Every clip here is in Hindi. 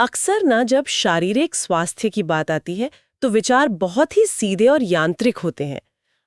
अक्सर ना जब शारीरिक स्वास्थ्य की बात आती है तो विचार बहुत ही सीधे और यांत्रिक होते हैं।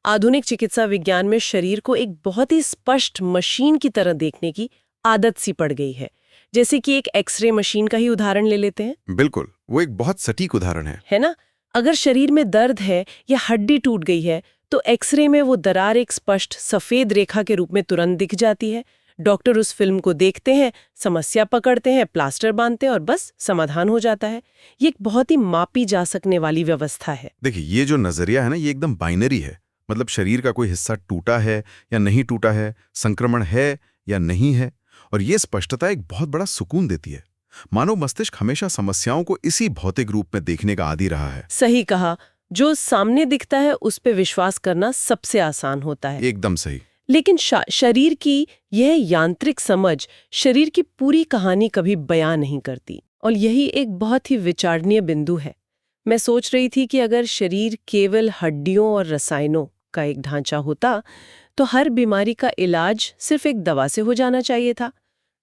आधुनिक चिकित्सा विज्ञान में शरीर को एक बहुत ही स्पष्ट मशीन की तरह देखने की आदत सी पड़ गई है। जैसे कि एक एक्सरे मशीन का ही उदाहरण ले लेते हैं। बिल्कुल, वो एक बहुत सटीक उदाहरण है ना? अगर शरीर में दर्द है या हड्डी टूट गई है तो एक्सरे में वो दरार एक स्पष्ट सफेद रेखा के रूप में तुरंत दिख जाती है। डॉक्टर उस फिल्म को देखते हैं, समस्या पकड़ते हैं, प्लास्टर बांधते हैं और बस समाधान हो जाता है। ये एक बहुत ही मापी जा सकने वाली व्यवस्था है। देखिए, ये जो नजरिया है ना, ये एकदम बाइनरी है। मतलब शरीर का कोई हिस्सा टूटा है या नहीं टूटा है, संक्रमण है या नहीं है, और ये स्पष्टता एक बहुत बड़ा सुकून देती है। मानव मस्तिष्क हमेशा समस्याओं को इसी भौतिक रूप में देखने का आदी रहा है। सही कहा। जो सामने दिखता है उस पे विश्वास करना सबसे आसान होता है। एकदम सही। लेकिन शरीर की यह यांत्रिक समझ शरीर की पूरी कहानी कभी बयां नहीं करती, और यही एक बहुत ही विचारणीय बिंदु है। मैं सोच रही थी कि अगर शरीर केवल हड्डियों और रसायनों का एक ढांचा होता तो हर बीमारी का इलाज सिर्फ एक दवा से हो जाना चाहिए था।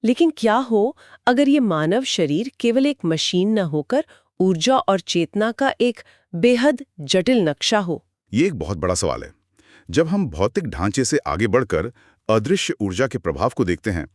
लेकिन क्या हो अगर ये मानव शरीर केवल एक मशीन न होकर ऊर्जा और चेतना का एक बेहद जटिल नक्शा हो? ये एक बहुत बड़ा सवाल है। जब हम भौतिक ढांचे से आगे बढ़कर अदृश्य ऊर्जा के प्रभाव को देखते हैं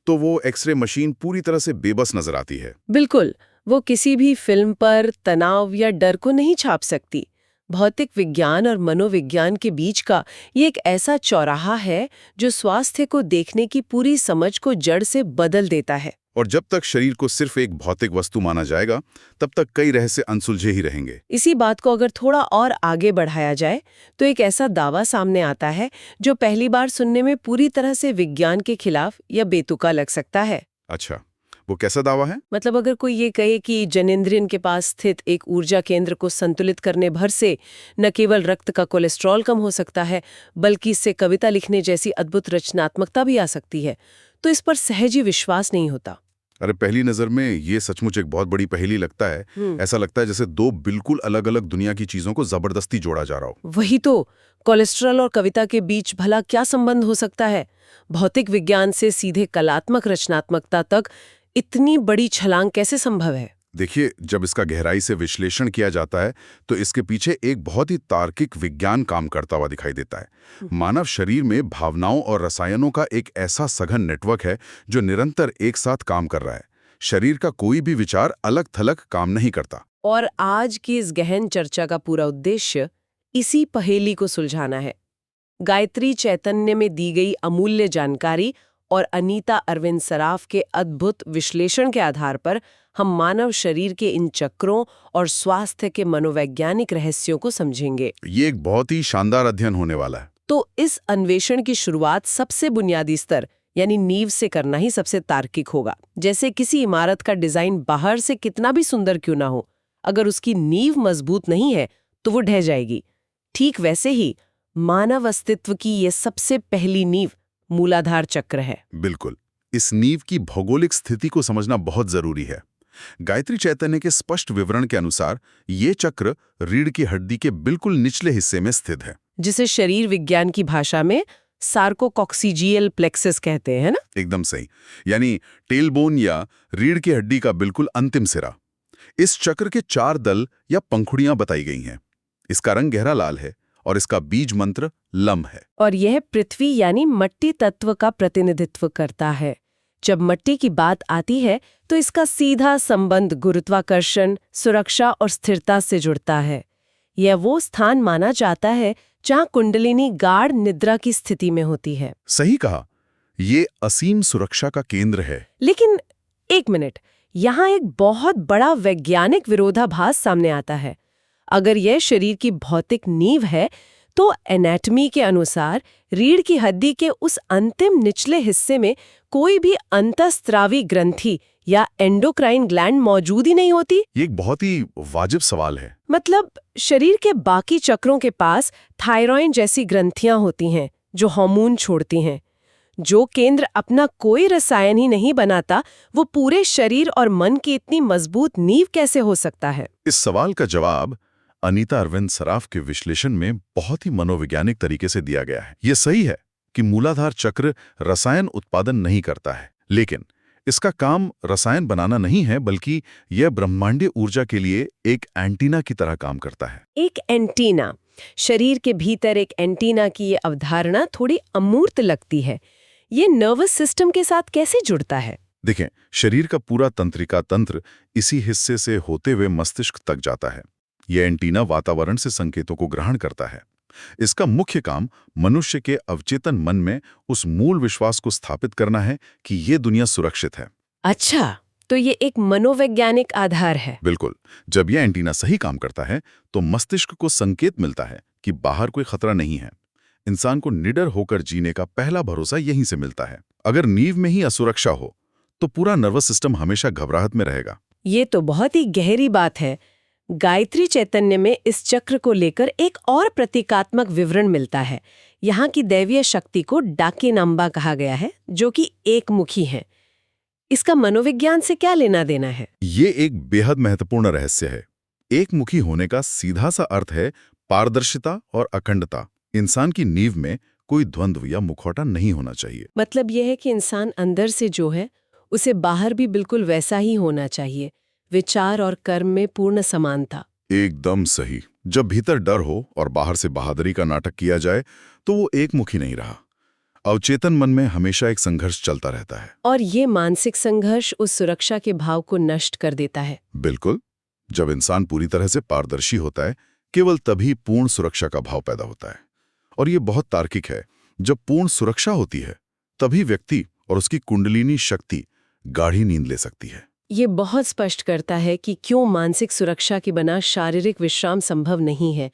तो वो एक्सरे मशीन पूरी तरह से बेबस नजर आती है। बिल्कुल, वो किसी भी फिल्म पर तनाव या डर को नहीं छाप सकती। भौतिक विज्ञान और मनोविज्ञान के बीच का ये एक ऐसा चौराहा है जो स्वास्थ्य को देखने की पूरी समझ को जड़ से बदल देता है। और जब तक शरीर को सिर्फ एक भौतिक वस्तु माना जाएगा, तब तक कई रहस्य अनसुलझे ही रहेंगे। इसी बात को अगर थोड़ा और आगे बढ़ाया जाए तो एक ऐसा दावा सामने आता है जो पहली बार सुनने में पूरी तरह से विज्ञान के खिलाफ या बेतुका लग सकता है। अच्छा, वो कैसा दावा है? मतलब अगर कोई ये कहे कि जनेंद्रियन के पास स्थित एक ऊर्जा केंद्र को संतुलित करने भर से न केवल रक्त का कोलेस्ट्रॉल कम हो सकता है, बल्कि इससे कविता लिखने जैसी अद्भुत रचनात्मकता भी आ सकती है, तो इस पर सहज ही विश्वास नहीं होता। अरे, पहली नजर में ये सचमुच एक बहुत बड़ी पहेली लगता है। ऐसा लगता है जैसे दो बिल्कुल अलग अलग दुनिया की चीजों को जबरदस्ती जोड़ा जा रहा हो। वही तो, कोलेस्ट्रॉल और कविता के बीच भला क्या संबंध हो सकता है? भौतिक विज्ञान से सीधे कलात्मक रचनात्मकता तक इतनी बड़ी छलांग कैसे संभव है? देखिए, जब इसका गहराई से विश्लेषण किया जाता है तो इसके पीछे एक बहुत ही तार्किक विज्ञान काम करता हुआ दिखाई देता है। मानव शरीर में भावनाओं और रसायनों का एक ऐसा सघन नेटवर्क है जो निरंतर एक साथ काम कर रहा है। शरीर का कोई भी विचार अलग थलग काम नहीं करता। और आज की इस गहन चर्चा का पूरा उद्देश्य इसी पहेली को सुलझाना है। गायत्री चैतन्य में दी गई अमूल्य जानकारी और अनीता अरविंद सराफ के अद्भुत विश्लेषण के आधार पर हम मानव शरीर के इन चक्रों और स्वास्थ्य के मनोवैज्ञानिक रहस्यों को समझेंगे। ये एक बहुत ही शानदार अध्ययन होने वाला है। तो इस अन्वेषण की शुरुआत सबसे बुनियादी स्तर यानी नींव से करना ही सबसे तार्किक होगा। जैसे किसी इमारत का डिजाइन बाहर से कितना भी सुंदर क्यों ना हो, अगर उसकी नींव मजबूत नहीं है तो वो ढह जाएगी। ठीक वैसे ही मानव अस्तित्व की ये सबसे पहली नींव मूलाधार चक्र है। बिल्कुल, इस नींव की भौगोलिक स्थिति को समझना बहुत जरूरी है। गायत्री चैतन्य के स्पष्ट विवरण के अनुसार ये चक्र रीढ़ की हड्डी के बिल्कुल निचले हिस्से में स्थित है, जिसे शरीर विज्ञान की भाषा में सार्कोकॉक्सिजियल प्लेक्सस कहते हैं ना? एकदम सही, यानी टेलबोन या रीढ़ की हड्डी का बिल्कुल अंतिम सिरा। इस चक्र के 4 दल या पंखुड़ियां बताई गई हैं। इसका रंग गहरा लाल है और इसका बीज मंत्र लम है। और यह पृथ्वी यानी मट्टी तत्व का प्रतिनिधित्व करता है। जब मट्टी की बात आती है तो इसका सीधा संबंध गुरुत्वाकर्षण, सुरक्षा और स्थिरता से जुड़ता है। यह वो स्थान माना जाता है जहां कुंडलिनी गाढ़ निद्रा की स्थिति में होती है। सही कहा, ये असीम सुरक्षा का केंद्र है। लेकिन एक मिनट, यहाँ एक बहुत बड़ा वैज्ञानिक विरोधाभास सामने आता है। अगर यह शरीर की भौतिक नींव है तो एनाटॉमी के अनुसार रीढ़ की हड्डी के उस अंतिम निचले हिस्से में कोई भी अंतःस्रावी ग्रंथि या एंडोक्राइन ग्लैंड मौजूद ही नहीं होती। ये एक बहुत ही वाजिब सवाल है। मतलब शरीर के बाकी चक्रों के पास थायरॉइड जैसी ग्रंथियां होती हैं जो हार्मोन छोड़ती हैं। जो केंद्र अपना कोई रसायन ही नहीं बनाता, वो पूरे शरीर और मन की इतनी मजबूत नींव कैसे हो सकता है? इस सवाल का जवाब अनीता अरविंद सराफ के विश्लेषण में बहुत ही मनोवैज्ञानिक तरीके से दिया गया है। यह सही है कि मूलाधार चक्र रसायन उत्पादन नहीं करता है, लेकिन इसका काम रसायन बनाना नहीं है, बल्कि यह ब्रह्मांडीय ऊर्जा के लिए एक एंटीना की तरह काम करता है। एक एंटीना, शरीर के भीतर एक एंटीना की ये अवधारणा थोड़ी अमूर्त लगती है। ये नर्वस सिस्टम के साथ कैसे जुड़ता है? देखें, शरीर का पूरा तंत्रिका तंत्र इसी हिस्से से होते हुए मस्तिष्क तक जाता है। यह एंटीना वातावरण से संकेतों को ग्रहण करता है। इसका मुख्य काम मनुष्य के अवचेतन मन में उस मूल विश्वास को स्थापित करना है कि ये दुनिया सुरक्षित है। अच्छा, तो ये एक मनोवैज्ञानिक आधार है। बिल्कुल। जब यह एंटीना सही काम करता है तो मस्तिष्क को संकेत मिलता है कि बाहर कोई खतरा नहीं है। इंसान को निडर होकर जीने का पहला भरोसा यहीं से मिलता है। अगर नींव में ही असुरक्षा हो तो पूरा नर्वस सिस्टम हमेशा घबराहट में रहेगा। ये तो बहुत ही गहरी बात है। गायत्री चैतन्य में इस चक्र को लेकर एक और प्रतीकात्मक विवरण मिलता है। यहाँ की दैवीय शक्ति को डाकिनाम्बा कहा गया है, जो कि एकमुखी है। इसका मनोविज्ञान से क्या लेना देना है? ये एक बेहद महत्वपूर्ण रहस्य है। एकमुखी होने का सीधा सा अर्थ है पारदर्शिता और अखंडता। इंसान की नींव में कोई द्वंद्व या मुखौटा नहीं होना चाहिए। मतलब यह है कि इंसान अंदर से जो है उसे बाहर भी बिल्कुल वैसा ही होना चाहिए। विचार और कर्म में पूर्ण समानता। एकदम सही। जब भीतर डर हो और बाहर से बहादुरी का नाटक किया जाए तो वो एकमुखी नहीं रहा। अवचेतन मन में हमेशा एक संघर्ष चलता रहता है। और ये मानसिक संघर्ष उस सुरक्षा के भाव को नष्ट कर देता है। बिल्कुल। जब इंसान पूरी तरह से पारदर्शी होता है, केवल तभी पूर्ण सुरक्षा का भाव पैदा होता है। और ये बहुत तार्किक है। जब पूर्ण सुरक्षा होती है तभी व्यक्ति और उसकी कुंडलिनी शक्ति गाढ़ी नींद ले सकती है। ये बहुत स्पष्ट करता है कि क्यों मानसिक सुरक्षा के बिना शारीरिक विश्राम संभव नहीं है।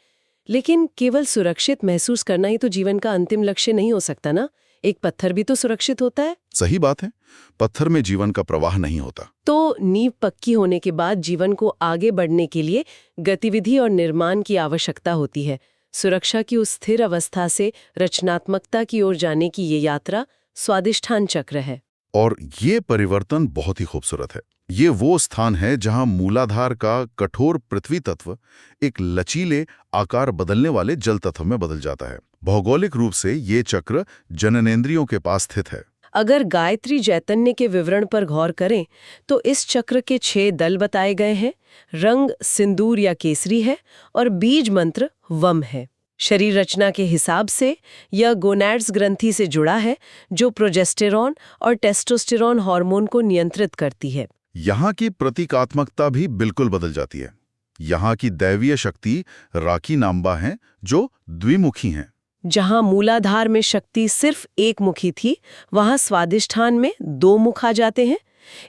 लेकिन केवल सुरक्षित महसूस करना ही तो जीवन का अंतिम लक्ष्य नहीं हो सकता ना। एक पत्थर भी तो सुरक्षित होता है। सही बात है। पत्थर में जीवन का प्रवाह नहीं होता। तो नींव पक्की होने के बाद जीवन को आगे बढ़ने के लिए गतिविधि और निर्माण की आवश्यकता होती है। सुरक्षा की उस स्थिर अवस्था से रचनात्मकता की ओर जाने की ये यात्रा स्वादिष्ठान चक्र है। और ये परिवर्तन बहुत ही खूबसूरत है। ये वो स्थान है जहां मूलाधार का कठोर पृथ्वी तत्व एक लचीले आकार बदलने वाले जल तत्व में बदल जाता है। भौगोलिक रूप से ये चक्र जननेंद्रियों के पास स्थित है। अगर गायत्री चैतन्य के विवरण पर गौर करें तो इस चक्र के 6 दल बताए गए हैं। रंग सिंदूर या केसरी है और बीज मंत्र वम है। शरीर रचना के हिसाब से यह गोनैड्स ग्रंथि से जुड़ा है, जो प्रोजेस्टेरॉन और टेस्टोस्टेरॉन हार्मोन को नियंत्रित करती है। यहाँ की प्रतीकात्मकता भी बिल्कुल बदल जाती है। यहाँ की दैवीय शक्ति राखी नाम्बा हैं, जो द्विमुखी हैं। जहाँ मूलाधार में शक्ति सिर्फ एक मुखी थी, वहाँ स्वादिष्ठान में 2 मुख आ जाते हैं।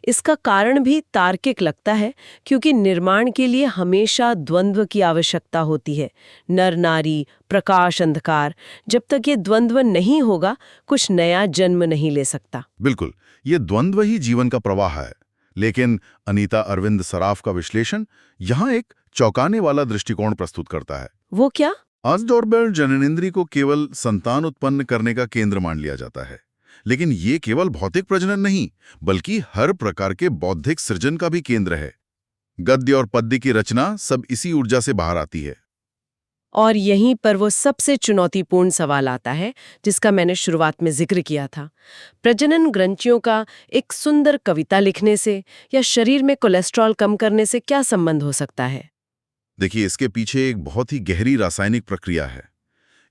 इसका कारण भी तार्किक लगता है, क्योंकि निर्माण के लिए हमेशा द्वंद्व की आवश्यकता होती है। नर नारी, प्रकाश अंधकार। जब तक ये द्वंद्व नहीं होगा, कुछ नया जन्म नहीं ले सकता। बिल्कुल, ये द्वंद्व ही जीवन का प्रवाह है। लेकिन अनीता अरविंद सराफ का विश्लेषण यहाँ एक चौंकाने वाला दृष्टिकोण प्रस्तुत करता है। वो क्या? आजडोरबर्ग जननेंद्रिय को केवल संतान उत्पन्न करने का केंद्र मान लिया जाता है। लेकिन ये केवल भौतिक प्रजनन नहीं, बल्कि हर प्रकार के बौद्धिक सृजन का भी केंद्र है। गद्य और पद्य की रचना सब इसी ऊर्जा से बाहर आती है। और यहीं पर वो सबसे चुनौतीपूर्ण सवाल आता है, जिसका मैंने शुरुआत में जिक्र किया था। प्रजनन ग्रंथियों का एक सुंदर कविता लिखने से या शरीर में कोलेस्ट्रॉल कम करने से क्या संबंध हो सकता है? देखिए, इसके पीछे एक बहुत ही गहरी रासायनिक प्रक्रिया है।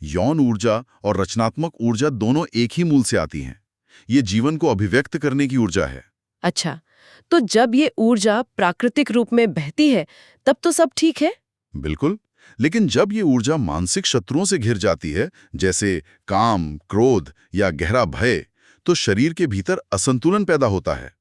यौन ऊर्जा और रचनात्मक ऊर्जा दोनों एक ही मूल से आती हैं। ये जीवन को अभिव्यक्त करने की ऊर्जा है। अच्छा, तो जब ये ऊर्जा प्राकृतिक रूप में बहती है, तब तो सब ठीक है? बिल्कुल। लेकिन जब ये ऊर्जा मानसिक शत्रुओं से घिर जाती है, जैसे काम, क्रोध या गहरा भय, तो शरीर के भीतर असंतुलन पैदा होता है।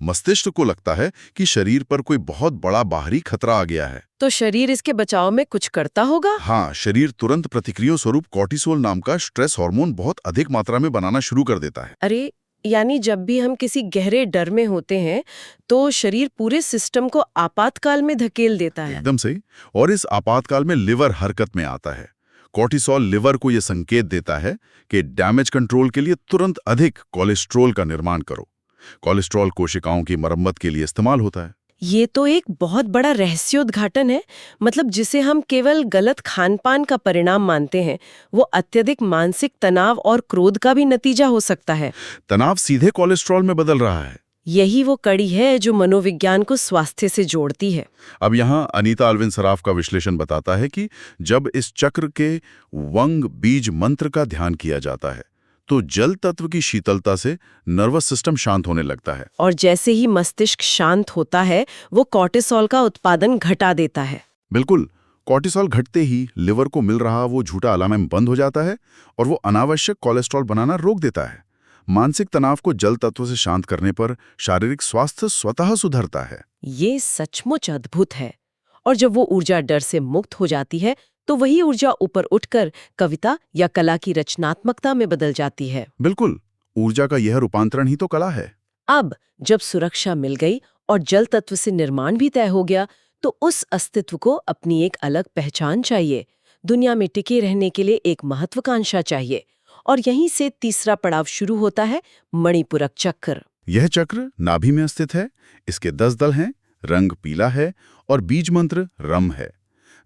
मस्तिष्क को लगता है कि शरीर पर कोई बहुत बड़ा बाहरी खतरा आ गया है। तो शरीर इसके बचाव में कुछ करता होगा? हाँ, शरीर तुरंत प्रतिक्रिया स्वरूप कॉर्टिसोल नाम का स्ट्रेस हार्मोन बहुत अधिक मात्रा में बनाना शुरू कर देता है। अरे, यानी जब भी हम किसी गहरे डर में होते हैं, तो शरीर पूरे सिस्टम को आपातकाल में धकेल देता है। एकदम सही। और इस आपातकाल में लिवर हरकत में आता है। कॉर्टिसोल लिवर को यह संकेत देता है कि डैमेज कंट्रोल के लिए तुरंत अधिक कोलेस्ट्रॉल का निर्माण करो। कोलेस्ट्रॉल कोशिकाओं की मरम्मत के लिए इस्तेमाल होता है। ये तो एक बहुत बड़ा रहस्योद्घाटन है। मतलब जिसे हम केवल गलत खानपान का परिणाम मानते हैं, वो अत्यधिक मानसिक तनाव और क्रोध का भी नतीजा हो सकता है। तनाव सीधे कोलेस्ट्रॉल में बदल रहा है। यही वो कड़ी है जो मनोविज्ञान को स्वास्थ्य से जोड़ती है। अब यहाँ अनीता अरविंद सराफ का विश्लेषण बताता है कि जब इस चक्र के वंग बीज मंत्र का ध्यान किया जाता है तो जल तत्व की शीतलता से नर्वस सिस्टम शांत होने लगता है। और जैसे ही मस्तिष्क शांत होता है वो कॉर्टिसोल का उत्पादन घटा देता है। बिल्कुल, कॉर्टिसोल घटते ही लिवर को मिल रहा वो झूठा अलार्म बंद हो जाता है और वो अनावश्यक कोलेस्ट्रॉल बनाना रोक देता है। मानसिक तनाव को जल तत्व से शांत करने पर शारीरिक स्वास्थ्य स्वतः सुधरता है। ये सचमुच अद्भुत है। और जब वो ऊर्जा डर से मुक्त हो जाती है तो वही ऊर्जा ऊपर उठकर कविता या कला की रचनात्मकता में बदल जाती है। बिल्कुल, ऊर्जा का यह रूपांतरण ही तो कला है। अब जब सुरक्षा मिल गई और जल तत्व से निर्माण भी तय हो गया तो उस अस्तित्व को अपनी एक अलग पहचान चाहिए। दुनिया में टिके रहने के लिए एक महत्वाकांक्षा चाहिए। और यहीं से तीसरा पड़ाव शुरू होता है, मणिपुरक चक्र। यह चक्र नाभि में स्थित है। इसके 10 दल हैं, रंग पीला है और बीज मंत्र रम है।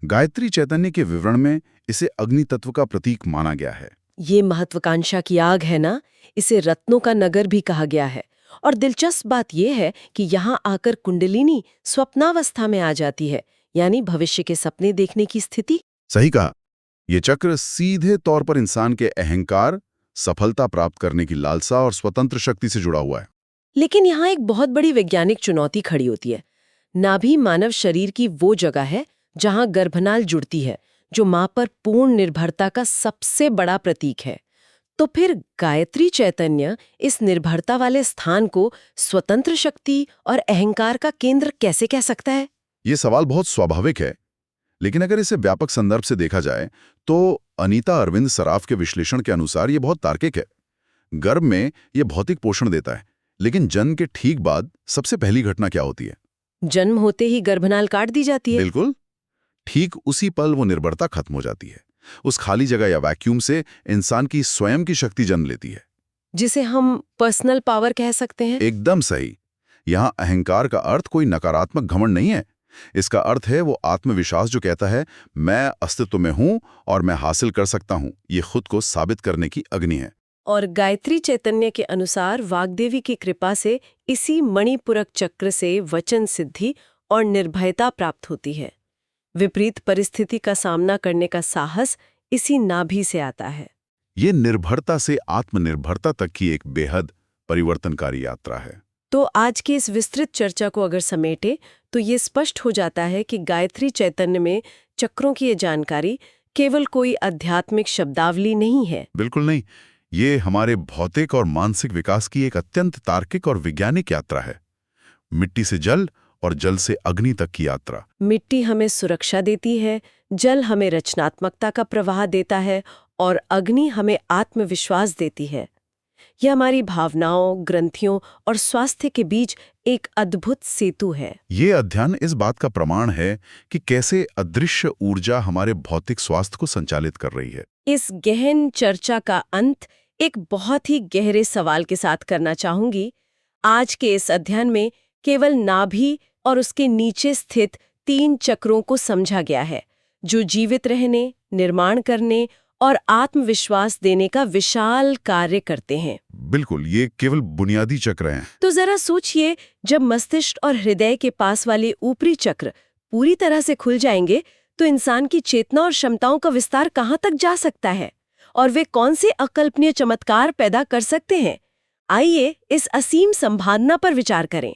गायत्री चैतन्य के विवरण में इसे अग्नि तत्व का प्रतीक माना गया है। ये महत्वाकांक्षा की आग है ना, इसे रत्नों का नगर भी कहा गया है। और दिलचस्प बात यह है कि यहाँ आकर कुंडलिनी स्वप्नावस्था में आ जाती है, यानी भविष्य के सपने देखने की स्थिति। सही कहा, ये चक्र सीधे तौर पर इंसान के अहंकार, सफलता प्राप्त करने की लालसा और स्वतंत्र शक्ति से जुड़ा हुआ है। लेकिन यहाँ एक बहुत बड़ी वैज्ञानिक चुनौती खड़ी होती है। नाभि मानव शरीर की वो जगह है जहाँ गर्भनाल जुड़ती है, जो माँ पर पूर्ण निर्भरता का सबसे बड़ा प्रतीक है। तो फिर गायत्री चैतन्य इस निर्भरता वाले स्थान को स्वतंत्र शक्ति और अहंकार का केंद्र कैसे कह सकता है? ये सवाल बहुत स्वाभाविक है, लेकिन अगर इसे व्यापक संदर्भ से देखा जाए तो अनीता अरविंद सराफ के विश्लेषण के अनुसार ये बहुत तार्किक है। गर्भ में ये भौतिक पोषण देता है, लेकिन जन्म के ठीक बाद सबसे पहली घटना क्या होती है? जन्म होते ही गर्भनाल काट दी जाती है। बिल्कुल, ठीक उसी पल वो निर्भरता खत्म हो जाती है। उस खाली जगह या वैक्यूम से इंसान की स्वयं की शक्ति जन्म लेती है, जिसे हम पर्सनल पावर कह सकते हैं। एकदम सही। यहाँ अहंकार का अर्थ कोई नकारात्मक घमंड नहीं है। इसका अर्थ है वो आत्मविश्वास जो कहता है मैं अस्तित्व में हूं और मैं हासिल कर सकता हूं। ये खुद को साबित करने की अग्नि है। और गायत्री चैतन्य के अनुसार वाग्देवी की कृपा से इसी मणिपुरक चक्र से वचन सिद्धि और निर्भयता प्राप्त होती है। विपरीत परिस्थिति का सामना करने का साहस इसी नाभि से आता है। ये निर्भरता से आत्मनिर्भरता तक की एक बेहद परिवर्तनकारी यात्रा है। तो आज की इस विस्तृत चर्चा को अगर समेटे तो ये स्पष्ट हो जाता है कि गायत्री चैतन्य में चक्रों की ये जानकारी केवल कोई आध्यात्मिक शब्दावली नहीं है। बिल्कुल नहीं, ये हमारे भौतिक और मानसिक विकास की एक अत्यंत तार्किक और वैज्ञानिक यात्रा है। मिट्टी से जल और जल से अग्नि तक की यात्रा। मिट्टी हमें सुरक्षा देती है, जल हमें रचनात्मकता का प्रवाह देता है और अग्नि हमें आत्मविश्वास देती है। यह हमारी भावनाओं, ग्रंथियों और स्वास्थ्य के बीच एक अद्भुत सेतु है। ये अध्ययन इस बात का प्रमाण है कि कैसे अदृश्य ऊर्जा हमारे भौतिक स्वास्थ्य को संचालित कर रही है। इस गहन चर्चा का अंत एक बहुत ही गहरे सवाल के साथ करना चाहूंगी। आज के इस अध्ययन में केवल नाभि और उसके नीचे स्थित 3 चक्रों को समझा गया है, जो जीवित रहने, निर्माण करने और आत्मविश्वास देने का विशाल कार्य करते हैं। बिल्कुल, ये केवल बुनियादी चक्र हैं। तो जरा सोचिए, जब मस्तिष्क और हृदय के पास वाले ऊपरी चक्र पूरी तरह से खुल जाएंगे तो इंसान की चेतना और क्षमताओं का विस्तार कहाँ तक जा सकता है और वे कौन से अकल्पनीय चमत्कार पैदा कर सकते हैं। आइए इस असीम संभावना पर विचार करें।